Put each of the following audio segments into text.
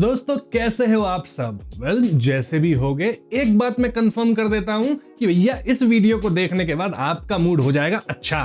दोस्तों कैसे हो आप सब? जैसे भी होगे, एक बात मैं कंफर्म कर देता हूं कि भैया इस वीडियो को देखने के बाद आपका मूड हो जाएगा अच्छा,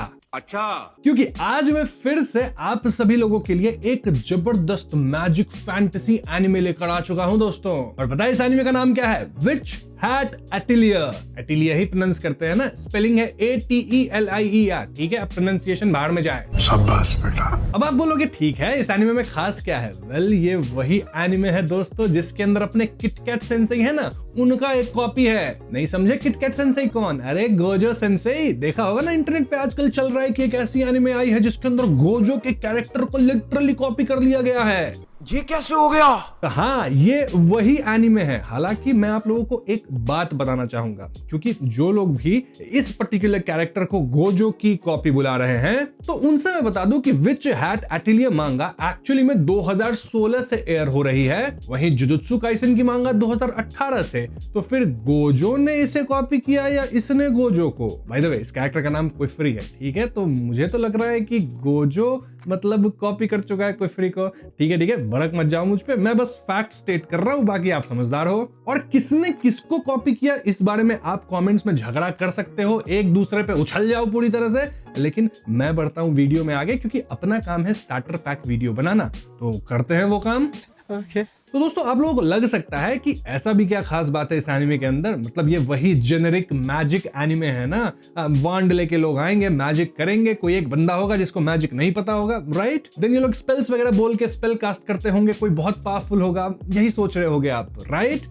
क्योंकि आज मैं फिर से आप सभी लोगों के लिए एक जबरदस्त मैजिक फैंटेसी एनिमे लेकर आ चुका हूं दोस्तों। और पता है इस एनिमे का नाम क्या है? विच हैट एटिलिया। एटिलिया ही प्रोनाउंस करते हैं ना, स्पेलिंग है ATELIER। ठीक है, अब प्रोनाउंसिएशन बाहर में जाए। शाबाश बेटा। अब आप बोलोगे ठीक है, इस एनिमे में खास क्या है? ये वही एनिमे है दोस्तों जिसके अंदर अपने किटकैट सेंसेई है ना, उनका एक कॉपी है। नहीं समझे किटकैट सेंसेई कौन? अरे गोजो सेंसेई। देखा होगा ना इंटरनेट पे आजकल चल रहा है कि एक ऐसी एनिमे आई है जिसके अंदर गोजो के कैरेक्टर को लिटरली कॉपी कर लिया गया है। ये कैसे हो गया? हाँ, ये वही एनिमे है। हालांकि मैं आप लोगों को एक बात बताना चाहूंगा, क्योंकि जो लोग भी इस पर्टिकुलर कैरेक्टर को गोजो की कॉपी बुला रहे हैं, तो उनसे मैं बता दूं कि विच हैट एटिलिया मांगा एक्चुअली में 2016 से एयर हो रही है, वहीं जुजुत्सु काइसेन की मांगा 2018 से। तो फिर गोजो ने इसे कॉपी किया या इसने गोजो को? बाय द वे, इस कैरेक्टर का नाम कोइफ्री है, ठीक है? तो मुझे तो लग रहा है कि गोजो मतलब कॉपी कर चुका है कोइफ्री को। ठीक है, भड़क मत जाओ मुझ पे, मैं बस फैक्ट स्टेट कर रहा हूं, बाकी आप समझदार हो। और किसने किसको कॉपी किया इस बारे में आप कमेंट्स में झगड़ा कर सकते हो, एक दूसरे पे उछल जाओ पूरी तरह से, लेकिन मैं बढ़ता हूं वीडियो में आगे, क्योंकि अपना काम है स्टार्टर पैक वीडियो बनाना, तो करते हैं वो काम। ओके। तो दोस्तों आप लोगों को लग सकता है कि ऐसा भी क्या खास बात है इस एनिमे के अंदर, मतलब ये वही जेनेरिक मैजिक एनिमे है ना, वांड लेके लोग आएंगे, मैजिक करेंगे, कोई एक बंदा होगा जिसको मैजिक नहीं पता होगा, राइट? देन ये लोग स्पेल्स वगैरह बोल के स्पेल कास्ट करते होंगे, कोई बहुत पावरफुल होगा, यही सोच रहे होगे आप, राइट?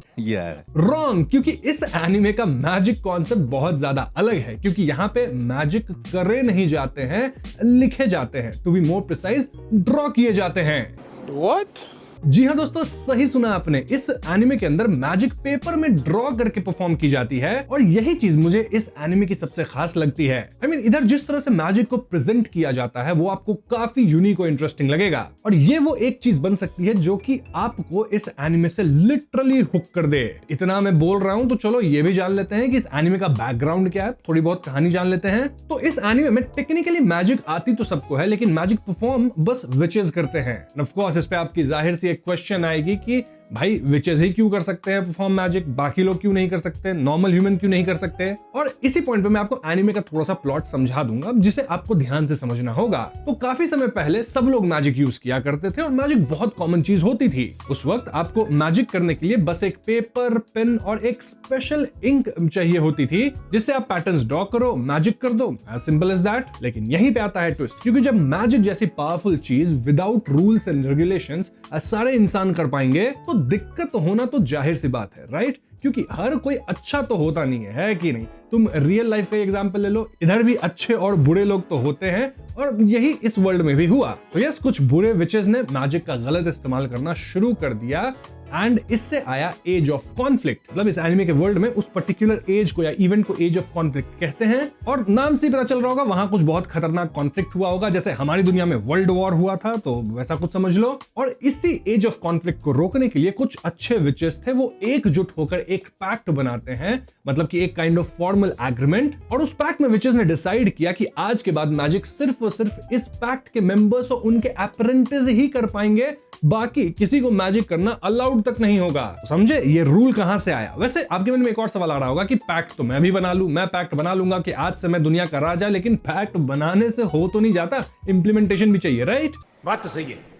रॉन्ग, क्योंकि इस एनिमे का मैजिक कॉन्सेप्ट बहुत ज्यादा अलग है, क्योंकि यहाँ पे मैजिक करे नहीं जाते हैं, लिखे जाते हैं, to be more precise draw किए जाते हैं। What? जी हाँ दोस्तों, सही सुना आपने। इस एनिमे के अंदर मैजिक पेपर में ड्रॉ करके परफॉर्म की जाती है, और यही चीज मुझे इस एनिमे की सबसे खास लगती है। इधर जिस तरह से मैजिक को प्रेजेंट किया जाता है वो आपको काफी यूनिक और इंटरेस्टिंग लगेगा, और ये वो एक चीज बन सकती है जो कि आपको इस एनिमे से लिटरली हुक कर दे। इतना मैं बोल रहा हूं तो चलो ये भी जान लेते हैं कि इस एनिमे का बैकग्राउंड क्या है, थोड़ी बहुत कहानी जान लेते हैं। तो इस एनिमे में टेक्निकली मैजिक आती तो सबको है, लेकिन मैजिक परफॉर्म बस विचेस करते हैं। ऑफ कोर्स इस पे आपकी जाहिर सी एक क्वेश्चन आएगी कि भाई विचेस ही क्यों कर सकते हैं परफॉर्म मैजिक, बाकी लोग क्यों नहीं कर सकते, नॉर्मल ह्यूमन क्यों नहीं कर सकते? और इसी पॉइंट पे मैं आपको एनिमे का थोड़ा सा प्लॉट समझा दूंगा जिसे आपको ध्यान से समझना होगा। तो काफी समय पहले सब लोग मैजिक यूज किया करते थे, और मैजिक बहुत कॉमन चीज होती थी। उस वक्त आपको मैजिक करने के लिए बस एक पेपर, पेन और एक स्पेशल इंक चाहिए होती थी, जिससे आप पैटर्न्स ड्रॉ करो, मैजिक कर दो, एज सिंपल एज दैट। लेकिन यहीं पे आता है ट्विस्ट, क्योंकि जब मैजिक जैसी पावरफुल चीज विदाउट रूल्स एंड रेगुलेशंस सारे इंसान कर पाएंगे, तो दिक्कत होना तो जाहिर सी बात है, राइट? क्योंकि हर कोई अच्छा तो होता नहीं है कि नहीं? तुम रियल लाइफ का एग्जांपल ले लो, इधर भी अच्छे और बुरे लोग तो होते हैं, और यही इस वर्ल्ड में भी हुआ। तो यस, कुछ बुरे विचेस ने मैजिक का गलत इस्तेमाल करना शुरू कर दिया, एंड इससे आया एज ऑफ कॉन्फ्लिक्ट। मतलब इस एनिमे के वर्ल्ड में उस पर्टिकुलर एज को या इवेंट को एज ऑफ कॉन्फ्लिक्ट कहते हैं, और नाम से पता चल रहा होगा वहां कुछ बहुत खतरनाक कॉन्फ्लिक्ट हुआ होगा, जैसे हमारी दुनिया में वर्ल्ड वॉर हुआ था, तो वैसा कुछ समझ लो। और इसी एज ऑफ कॉन्फ्लिक्ट को रोकने के लिए कुछ अच्छे विचेस थे, वो एकजुट होकर एक पैक्ट बनाते हैं, मतलब कि एक काइंड ऑफ फॉर्मल एग्रीमेंट। और उस पैक्ट में विचेस ने डिसाइड किया कि आज के बाद मैजिक सिर्फ और सिर्फ इस पैक्ट के मेंबर्स और उनके अप्रेंटिस ही कर पाएंगे, बाकी किसी को मैजिक करना अलाउड तक नहीं होगा। समझे ये रूल कहां से आया? वैसे आपके मन में एक और सवाल आ रहा होगा कि पैक्ट तो मैं भी बना लूं, मैं पैक्ट बना लूंगा कि आज से मैं दुनिया का राजा, लेकिन पैक्ट बनाने से हो तो नहीं जाता, इंप्लीमेंटेशन भी चाहिए, राइट? बात तो सही है।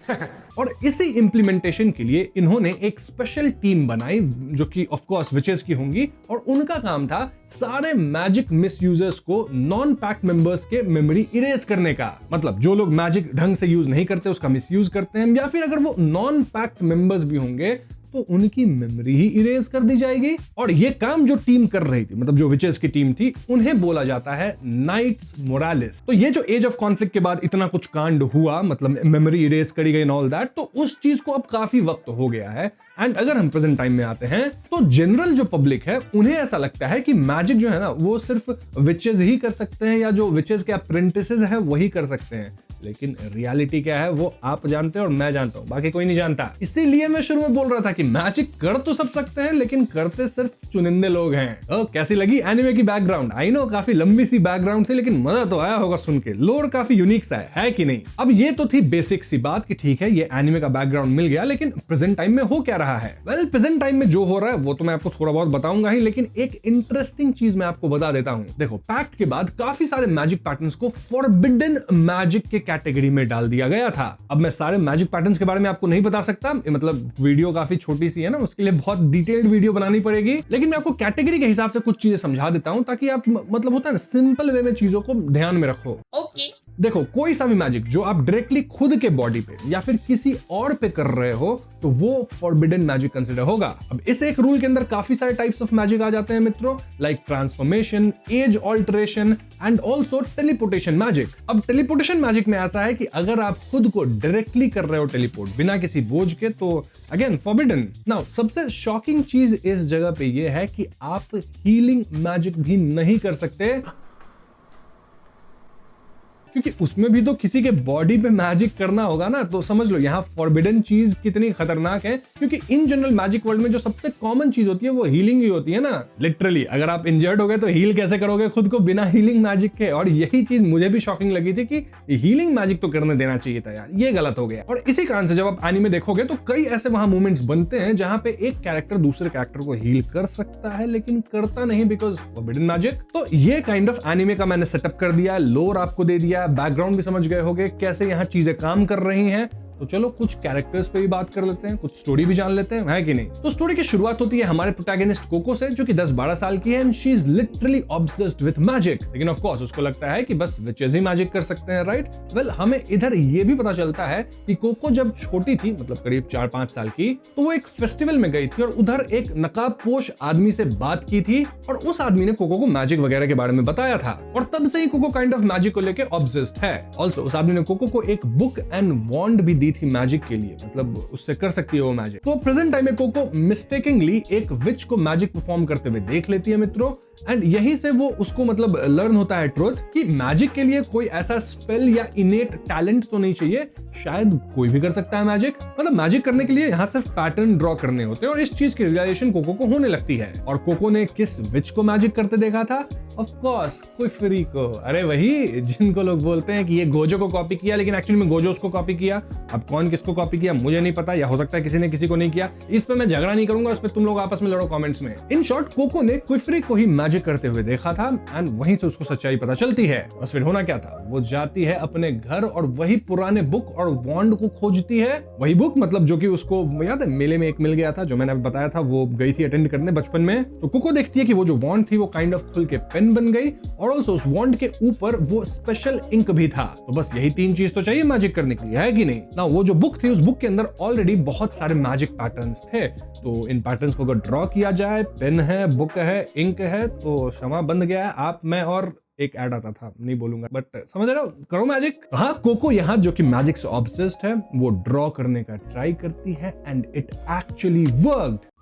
और इसी इंप्लीमेंटेशन के लिए इन्होंने एक स्पेशल टीम बनाई, जो कि ऑफ कोर्स विचेस की होंगी, और उनका काम था सारे मैजिक मिसयूजर्स को नॉन पैक्ट मेंबर्स के मेमोरी इरेज करने का। मतलब जो लोग मैजिक ढंग से यूज नहीं करते उसका मिसयूज करते हैं, या फिर अगर वो नॉन पैक्ट मेंबर्स भी होंगे तो उनकी मेमोरी ही इरेज कर दी जाएगी। और ये काम जो टीम कर रही थी, मतलब जो विचेस की टीम थी, उन्हें बोला जाता है नाइट्स मोरालिस। तो ये जो एज ऑफ कॉन्फ्लिक्ट के बाद इतना कुछ कांड हुआ, मतलब मेमोरी इरेज करी गई एंड ऑल दैट, तो उस चीज को अब काफी वक्त हो गया है। एंड अगर हम प्रेजेंट टाइम में आते हैं तो जनरल जो पब्लिक है उन्हें ऐसा लगता है कि मैजिक जो है ना वो सिर्फ विचेस ही कर सकते हैं, या जो विचेस के अप्रेंटिसेस हैं वही कर सकते हैं। लेकिन रियलिटी क्या है वो आप जानते हो और मैं जानता हूं, बाकी कोई नहीं जानता। इसीलिए मैं शुरू में बोल रहा था कि मैजिक कर तो सब सकते हैं लेकिन करते सिर्फ चुनिंदे लोग हैं। कैसी लगी एनिमे की बैकग्राउंड? आई नो काफी लंबी सी बैकग्राउंड थी लेकिन मजा तो आया होगा सुन के। लोर काफी यूनिक सा है कि नहीं? अब ये तो थी बेसिक सी बात कि ठीक है ये एनिमे का बैकग्राउंड मिल गया, लेकिन प्रेजेंट टाइम में हो क्या रहा है? वेल, प्रेजेंट टाइम में जो हो रहा है वो तो मैं आपको थोड़ा बहुत बताऊंगा ही, लेकिन एक इंटरेस्टिंग चीज मैं आपको बता देता हूं। देखो, पैक्ट के बाद काफी सारे मैजिक पैटर्न्स को फॉरबिडन मैजिक के कैटेगरी में डाल दिया गया था। अब मैं सारे मैजिक पैटर्न्स के बारे में आपको नहीं बता सकता, मतलब वीडियो काफी छोटी सी है ना, उसके लिए बहुत डिटेल्ड वीडियो बनानी पड़ेगी, लेकिन मैं आपको कैटेगरी के हिसाब से कुछ चीजें समझा देता हूं ताकि आप मतलब होता है ना सिंपल वे में चीजों को ध्यान में रखो। ओके। देखो, कोई सा भी मैजिक जो आप डायरेक्टली खुद के बॉडी पे या फिर किसी और पे कर रहे हो तो वो फॉरबिडन मैजिक कंसिडर होगा। अब इस एक रूल के अंदर काफी सारे टाइप्स ऑफ मैजिक आ जाते हैं मित्रों, like transformation, as alteration and also teleportation magic. अब टेलीपोर्टेशन मैजिक में ऐसा है कि अगर आप खुद को डायरेक्टली कर रहे हो टेलीपोर्ट बिना किसी बोझ के तो अगेन फॉरबिडन। नाउ सबसे शॉकिंग चीज इस जगह पे ये है कि आप हीलिंग मैजिक भी नहीं कर सकते, क्योंकि उसमें भी तो किसी के बॉडी पे मैजिक करना होगा ना। तो समझ लो यहाँ फॉरबिडन चीज कितनी खतरनाक है, क्योंकि इन जनरल मैजिक वर्ल्ड में जो सबसे कॉमन चीज होती है वो हीलिंग ही होती है ना। लिटरली अगर आप इंजर्ड हो गए तो हील कैसे करोगे खुद को बिना हीलिंग मैजिक के? और यही चीज मुझे भी शॉकिंग लगी थी कि हीलिंग मैजिक तो करने देना चाहिए था यार, ये गलत हो गया। और इसी कारण से जब आप एनीमे देखोगे तो कई ऐसे वहां मूवमेंट्स बनते हैं जहां पे एक कैरेक्टर दूसरे कैरेक्टर को हील कर सकता है लेकिन करता नहीं बिकॉज फॉरबिडन मैजिक। तो ये काइंड ऑफ एनीमे का मैंने सेटअप कर दिया, लोर आपको दे दिया, बैकग्राउंड भी समझ गए होंगे कैसे यहाँ चीजें काम कर रही हैं। तो चलो कुछ कैरेक्टर्स पे भी बात कर लेते हैं, कुछ स्टोरी भी जान लेते हैं, है कि नहीं? तो स्टोरी की शुरुआत होती है हमारे प्रोटैगनिस्ट कोको से, जो कि 10-12 साल की है and she is literally obsessed with magic. लेकिन ऑफ कोर्स उसको लगता है कि बस विचेस ही मैजिक कर सकते हैं, राइट? वेल, हमें इधर ये भी पता चलता है कि कोको जब छोटी थी, मतलब करीब 4-5 साल की, तो वो एक फेस्टिवल में गई थी और उधर एक नकाबपोश आदमी से बात की थी और उस आदमी ने कोको को मैजिक वगैरह के बारे में बताया था और तब से ही कोको काइंड ऑफ मैजिक को लेकर ऑब्सेस्ड है। ऑल्सो उस आदमी ने कोको को एक बुक एंड वॉन्ड भी दी थी मैजिक के लिए, मतलब उससे कर सकती है वो मैजिक। तो प्रेजेंट टाइम में कोको मिस्टेकिंगली एक विच को मैजिक परफॉर्म करते हुए देख लेती है मित्रों, एंड यहीं से वो उसको मतलब लर्न होता है ट्रुथ कि मैजिक के लिए कोई ऐसा स्पेल या इनेट टैलेंट तो नहीं चाहिए, शायद कोई भी कर सकता है मैजिक। मतलब मैजिक करने के लिए यहाँ सिर्फ पैटर्न ड्रॉ करने होते हैं और इस चीज की रियलाइजेशन कोको को होने लगती है। और कोको ने किस विच को मैजिक करते देखा था? ऑफ कोर्स कुफरी को। अरे वही जिनको लोग बोलते हैं कि ये गोजो को कॉपी किया, लेकिन एक्चुअली में गोजो उसको कॉपी किया। अब कौन किसको कॉपी किया मुझे नहीं पता, या हो सकता है किसी ने किसी को नहीं किया। इस पे मैं झगड़ा नहीं करूंगा, इस पे तुम लोग आपस में लड़ो कमेंट्स में। इन शॉर्ट कोको ने कुफरी को ही मैजिक करते हुए देखा था एंड वहीं से उसको सच्चाई पता चलती है। बस फिर होना क्या था, वो जाती है अपने घर और वही पुराने बुक और वॉन्ड को खोजती है। वही बुक मतलब जो कि उसको याद है मेले में एक मिल गया था, जो मैंने बताया था, वो गई थी अटेंड करने बचपन में। तो कोको देखती है कि वो जो वॉन्ड थी वो काइंड ऑफ खुल के पेन बन गई और ऑल्सो उस वॉन्ड के ऊपर वो स्पेशल इंक भी था। तो बस यही 3 चीज तो चाहिए मैजिक करने के लिए, है कि नहीं? ना वो जो बुक थी उस बुक के अंदर ऑलरेडी बहुत सारे मैजिक पैटर्न्स थे, तो इन पैटर्न्स को अगर ड्रॉ किया जाए, पेन है, बुक है, इंक है, तो क्षमा बंद गया है आप, मैं और एक ऐड आता था, नहीं बोलूंगा, बट समझ रहे हो, करो मैजिक। हाँ, कोको यहाँ जो कि मैजिक से ऑब्सेस्ड है वो ड्रॉ करने का ट्राई करती है एंड इट एक्चुअली वर्कड।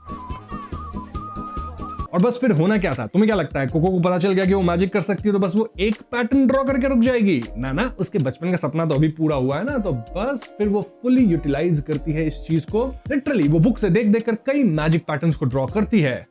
और बस फिर होना क्या था, तुम्हें क्या लगता है? कोको को पता चल गया कि वो मैजिक कर सकती है तो बस वो एक पैटर्न ड्रॉ करके रुक जाएगी? ना, उसके बचपन का सपना तो अभी पूरा हुआ है ना, तो बस फिर वो फुली यूटिलाइज करती है इस चीज को। लिटरली वो बुक से देख देख कर कई मैजिक पैटर्न्स को ड्रॉ करती है।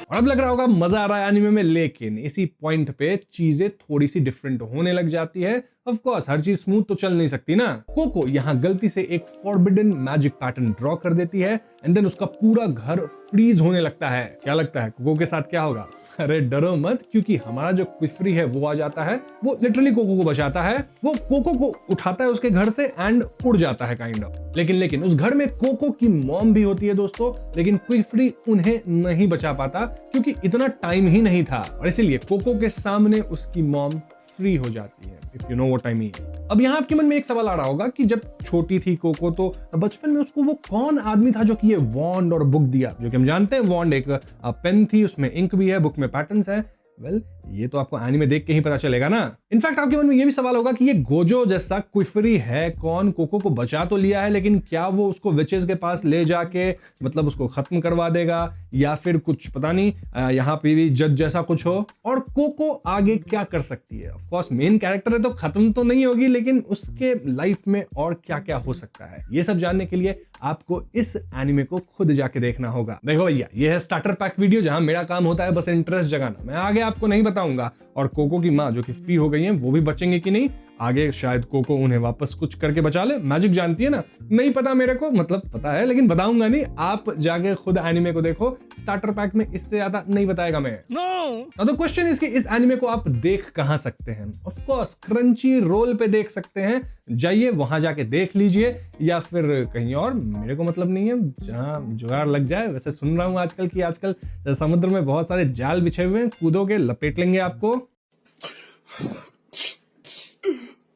और अब लग रहा होगा मजा आ रहा है एनीमे में, लेकिन इसी पॉइंट पे चीजें थोड़ी सी डिफरेंट होने लग जाती है। ऑफ कोर्स हर चीज स्मूथ तो चल नहीं सकती ना। कोको यहाँ गलती से एक फॉरबिडन मैजिक पैटर्न ड्रॉ कर देती है एंड देन उसका पूरा घर फ्रीज होने लगता है। क्या लगता है कोको के साथ क्या होगा? अरे डरो मत, क्योंकि हमारा जो कुफरी है वो आ जाता है, वो लिटरली कोको को बचाता है, वो कोको को उठाता है उसके घर से एंड उड़ जाता है काइंड ऑफ। लेकिन उस घर में कोको की मॉम भी होती है दोस्तों, लेकिन कुफरी उन्हें नहीं बचा पाता क्योंकि इतना टाइम ही नहीं था और इसीलिए कोको के सामने उसकी मॉम फ्री हो जाती है, if you know what I mean. अब यहाँ आपके मन में एक सवाल आ रहा होगा कि जब छोटी थी कोको तो बचपन में उसको वो कौन आदमी था जो कि ये वॉन्ड और बुक दिया? जो कि हम जानते हैं वॉन्ड एक पेन थी, उसमें इंक भी है, बुक में पैटर्न्स है। वेल, ये तो आपको एनीमे देख के ही पता चलेगा ना। इनफैक्ट आपके मन में ये भी सवाल होगा कि ये गोजो जैसा क्विफरी है कौन, कोको को बचा तो लिया है लेकिन क्या वो उसको विचेस के पास ले जाके मतलब उसको खत्म करवा देगा या फिर कुछ पता नहीं यहाँ पे भी जज जैसा कुछ हो, और कोको आगे क्या कर सकती है। ऑफ कोर्स मेन कैरेक्टर है तो खत्म तो नहीं होगी, लेकिन उसके लाइफ में और क्या क्या हो सकता है ये सब जानने के लिए आपको इस एनिमे को खुद जाके देखना होगा। देखो भैया, ये है स्टार्टर पैक वीडियो जहां मेरा काम होता है बस इंटरेस्ट जगाना, मैं आगे आपको नहीं बताऊंगा। और कोको की माँ जो कि फ्री हो गई है वो भी बचेंगे कि नहीं, आगे शायद कोको उन्हें वापस कुछ करके बचा ले। मैजिक जानती है ना, नहीं पता मेरे को, मतलब पता है लेकिन बताऊंगा नहीं। आप जाके खुद एनिमे को देखो, स्टार्टर पैक में इससे ज्यादा नहीं बताएगा मैं। नो तो क्वेश्चन इसकी, इस एनिमे को आप देख कहां सकते हैं? ऑफ कोर्स क्रंची रोल पे देख सकते हैं, जाइए वहां जाके देख लीजिए, या फिर कहीं और, मेरे को मतलब नहीं है, जहां जुगाड़ लग जाए। वैसे सुन रहा हूं आजकल समुद्र में बहुत सारे जाल बिछे हुए हैं, कूदोगे लपेट लेंगे आपको।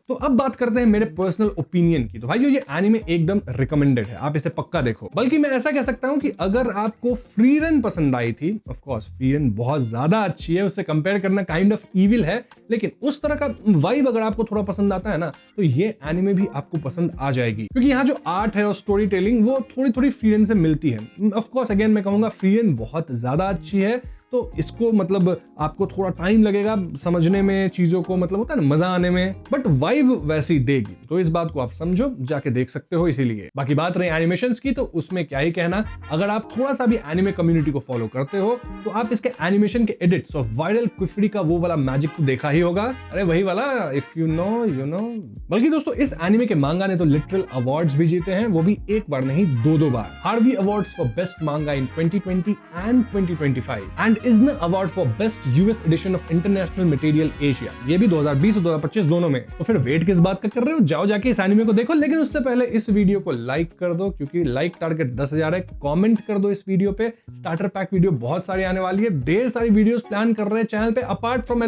तो अब बात करते हैं मेरे पर्सनल ओपिनियन की। तो भाइयों ये एनीमे एकदम रिकमेंडेड है, आप इसे पक्का देखो। बल्कि मैं ऐसा कह सकता हूं कि अगर आपको फ्री रन पसंद आई थी, ऑफ कोर्स फ्री रन बहुत ज्यादा अच्छी है, उससे कंपेयर करना काइंड ऑफ इविल है, लेकिन उस तरह का वाइब अगर आपको थोड़ा पसंद आता है ना, तो ये एनीमे भी आपको पसंद आ जाएगी। क्योंकि यहाँ जो आर्ट है और स्टोरी टेलिंग वो थोड़ी थोड़ी फ्री रन से मिलती है। ऑफ कोर्स अगेन मैं कहूंगा फ्री रन बहुत ज्यादा अच्छी है, तो इसको मतलब आपको थोड़ा टाइम लगेगा समझने में चीजों को, मतलब होता है ना मजा आने में, बट वाइब वैसी देगी। तो इस बात को आप समझो, जाके देख सकते हो इसीलिए। बाकी बात रही एनिमेशंस की, तो उसमें क्या ही कहना। अगर आप थोड़ा सा भी एनिमे कम्युनिटी को फॉलो करते हो तो आप इसके एनिमेशन के एडिट्स और वायरल क्विफरी का वो वाला मैजिक तो देखा ही होगा। अरे वही वाला, if you know you know. बल्कि दोस्तों इस एनिमे के मांगा ने तो लिटरल अवार्ड्स भी जीते हैं, वो भी एक बार नहीं दो बार। Harvey awards for best manga in 2020 and 2025 and Eisner award for best US edition of international material Asia, ये भी 2020 और 2025 दोनों में। तो फिर वेट किस बात का कर रहे हो, जाओ जाके इस एनिमे को देखो। लेकिन उससे पहले इस वीडियो को लाइक कर दो, क्योंकि लाइक टारगेट 10,000 है। कमेंट कर दो इस वीडियो पे, स्टार्टर पैक वीडियो बहुत सारी आने वाली है, ढेर सारी वीडियोस प्लान कर रहे हैं चैनल पे अपार्ट फ्रॉम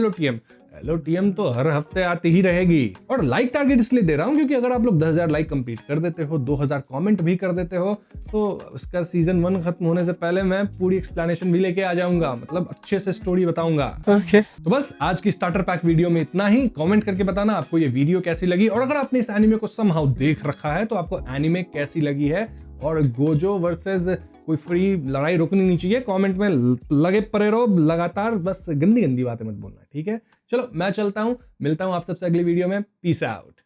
एलओटीएम तो हर हफ्ते आती ही रहेगी। और लाइक टारगेट इसलिए दे रहा हूं क्योंकि अगर आप लोग 10,000 लाइक कंप्लीट कर देते हो, 2,000 कमेंट भी कर देते हो, तो उसका सीजन 1 खत्म होने से पहले मैं पूरी एक्सप्लेनेशन भी लेके आ जाऊंगा, मतलब अच्छे से स्टोरी बताऊंगा। तो बस आज की स्टार्टर पैक वीडियो में इतना ही। कमेंट करके बताना आपको ये वीडियो कैसी लगी, और अगर आपने इस एनिमे को समहाउ देख रखा है तो आपको एनिमे कैसी लगी है, और गोजो वर्सेस कोई फ्री लड़ाई रुकनी नहीं चाहिए। कमेंट में लगे पड़े रहो लगातार, बस गंदी गंदी बातें मत बोलना, ठीक है? चलो मैं चलता हूं, मिलता हूं आप सबसे अगली वीडियो में। Peace out.